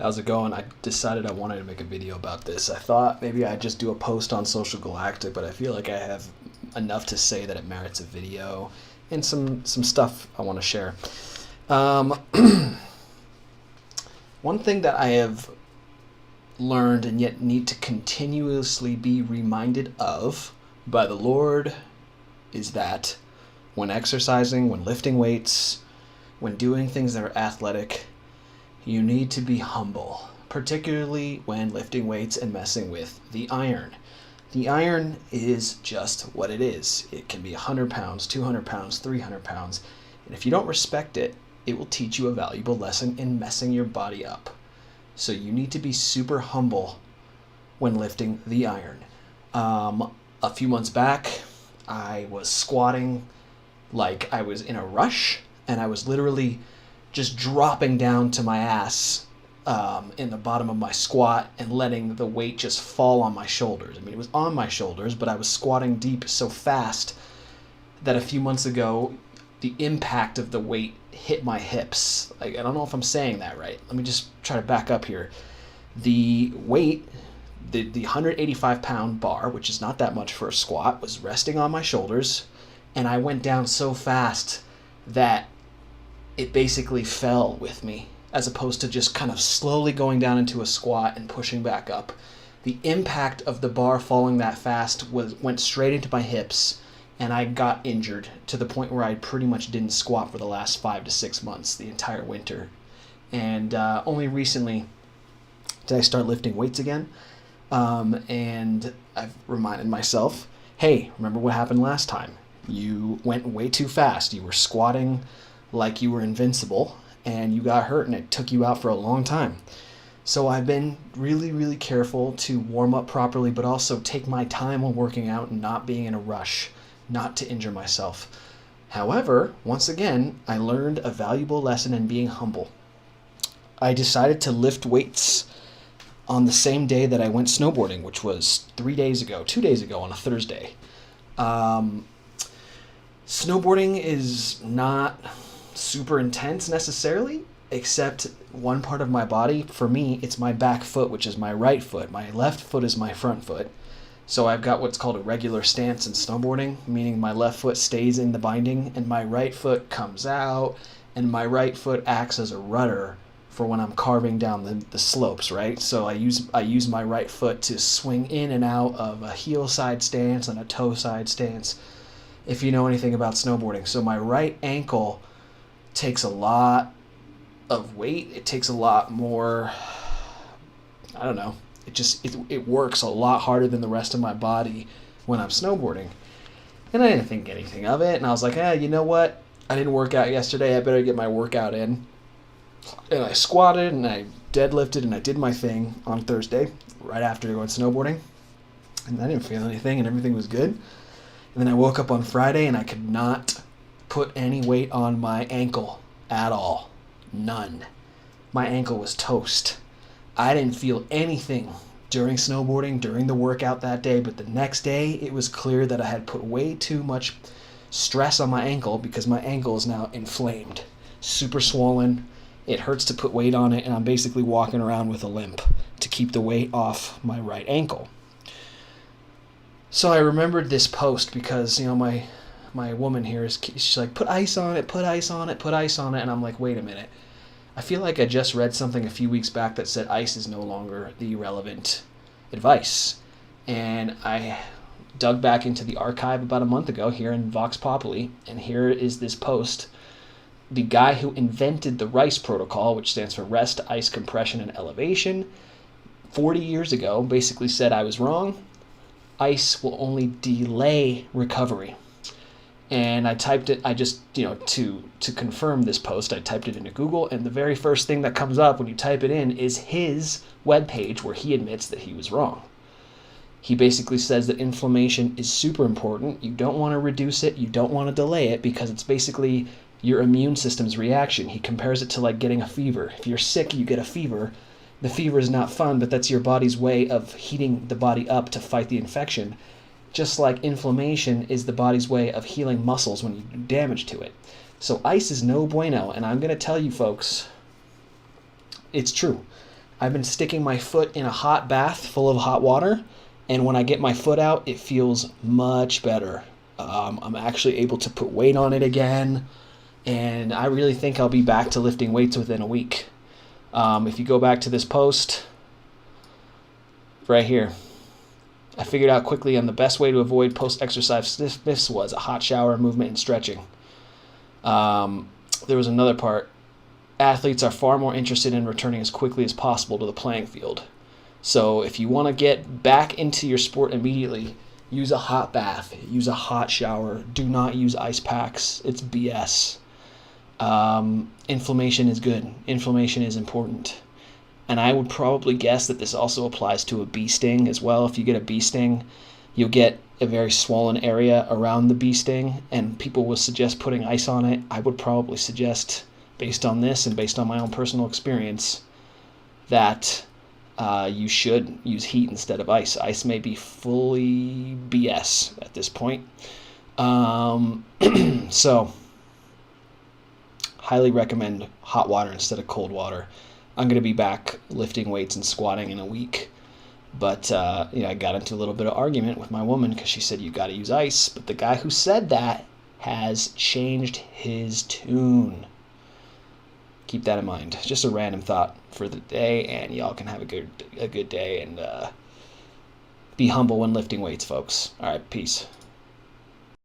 How's it going? I decided I wanted to make a video about this. I thought maybe I'd just do a post on Social Galactic, but I feel like I have enough to say that it merits a video and some stuff I want to share. Um, One thing that I have learned and yet need to continuously be reminded of by the Lord is that when exercising, when lifting weights, when doing things that are athletic, you need to be humble, particularly when lifting weights and messing with the iron. The iron is just what it is. It can be 100 pounds, 200 pounds, 300 pounds, and if you don't respect it, it will teach you a valuable lesson in messing your body up. So you need to be super humble when lifting the iron. A few months back, I was squatting like I was in a rush, and I was literally just dropping down to my ass in the bottom of my squat and letting the weight just fall on my shoulders. I mean, it was on my shoulders, but I was squatting deep so fast that a few months ago, the impact of the weight hit my hips. Like, I don't know if I'm saying that right. Let me just try to back up here. The weight, the 185 pound bar, which is not that much for a squat, was resting on my shoulders, and I went down so fast that it basically fell with me, as opposed to just kind of slowly going down into a squat and pushing back up. The impact of the bar falling that fast went straight into my hips, and I got injured to the point where I pretty much didn't squat for the last 5 to 6 months, the entire winter. And only recently did I start lifting weights again, and I've reminded myself, hey, remember what happened last time? You went way too fast. You were squatting like you were invincible, and you got hurt, and it took you out for a long time. So I've been really, really careful to warm up properly, but also take my time when working out and not being in a rush, not to injure myself. However, once again, I learned a valuable lesson in being humble. I decided to lift weights on the same day that I went snowboarding, which was 2 days ago on a Thursday. Snowboarding is not super intense necessarily, except one part of my body. For me, it's my back foot, which is my right foot. My left foot is my front foot. So I've got what's called a regular stance in snowboarding, meaning my left foot stays in the binding and my right foot comes out, and my right foot acts as a rudder for when I'm carving down the slopes, right? So I use my right foot to swing in and out of a heel side stance and a toe side stance, if you know anything about snowboarding. So my right ankle takes a lot of weight. It takes a lot more, I don't know, it works a lot harder than the rest of my body when I'm snowboarding. And I didn't think anything of it, and I was like, you know what? I didn't work out yesterday, I better get my workout in. And I squatted, and I deadlifted, and I did my thing on Thursday, right after going snowboarding. And I didn't feel anything, and everything was good. And then I woke up on Friday, and I could not put any weight on my ankle at all. None. My ankle was toast. I didn't feel anything during snowboarding, during the workout that day, but the next day it was clear that I had put way too much stress on my ankle because my ankle is now inflamed, super swollen. It hurts to put weight on it, and I'm basically walking around with a limp to keep the weight off my right ankle. So I remembered this post because, my woman here she's like, put ice on it, put ice on it, put ice on it. And I'm like, wait a minute. I feel like I just read something a few weeks back that said ice is no longer the relevant advice. And I dug back into the archive about a month ago here in Vox Populi, and here is this post. The guy who invented the RICE protocol, which stands for rest, ice, compression, and elevation, 40 years ago basically said I was wrong. Ice will only delay recovery. And I typed it, to confirm this post, I typed it into Google, and the very first thing that comes up when you type it in is his webpage where he admits that he was wrong. He basically says that inflammation is super important. You don't want to reduce it, you don't want to delay it, because it's basically your immune system's reaction. He compares it to like getting a fever. If you're sick, you get a fever. The fever is not fun, but that's your body's way of heating the body up to fight the infection. Just like inflammation is the body's way of healing muscles when you do damage to it. So ice is no bueno, and I'm going to tell you folks, it's true. I've been sticking my foot in a hot bath full of hot water, and when I get my foot out, it feels much better. I'm actually able to put weight on it again, and I really think I'll be back to lifting weights within a week. If you go back to this post right here, I figured out quickly on the best way to avoid post-exercise stiffness was a hot shower, movement, and stretching. There was another part. Athletes are far more interested in returning as quickly as possible to the playing field. So if you want to get back into your sport immediately, use a hot bath, use a hot shower. Do not use ice packs. It's BS. Inflammation is good. Inflammation is important. And I would probably guess that this also applies to a bee sting as well. If you get a bee sting, you'll get a very swollen area around the bee sting, and people will suggest putting ice on it. I would probably suggest, based on this and based on my own personal experience, that you should use heat instead of ice. Ice may be fully BS at this point. So, highly recommend hot water instead of cold water. I'm going to be back lifting weights and squatting in a week. But I got into a little bit of argument with my woman because she said you got to use ice. But the guy who said that has changed his tune. Keep that in mind. Just a random thought for the day, and y'all can have a good day and be humble when lifting weights, folks. All right, peace.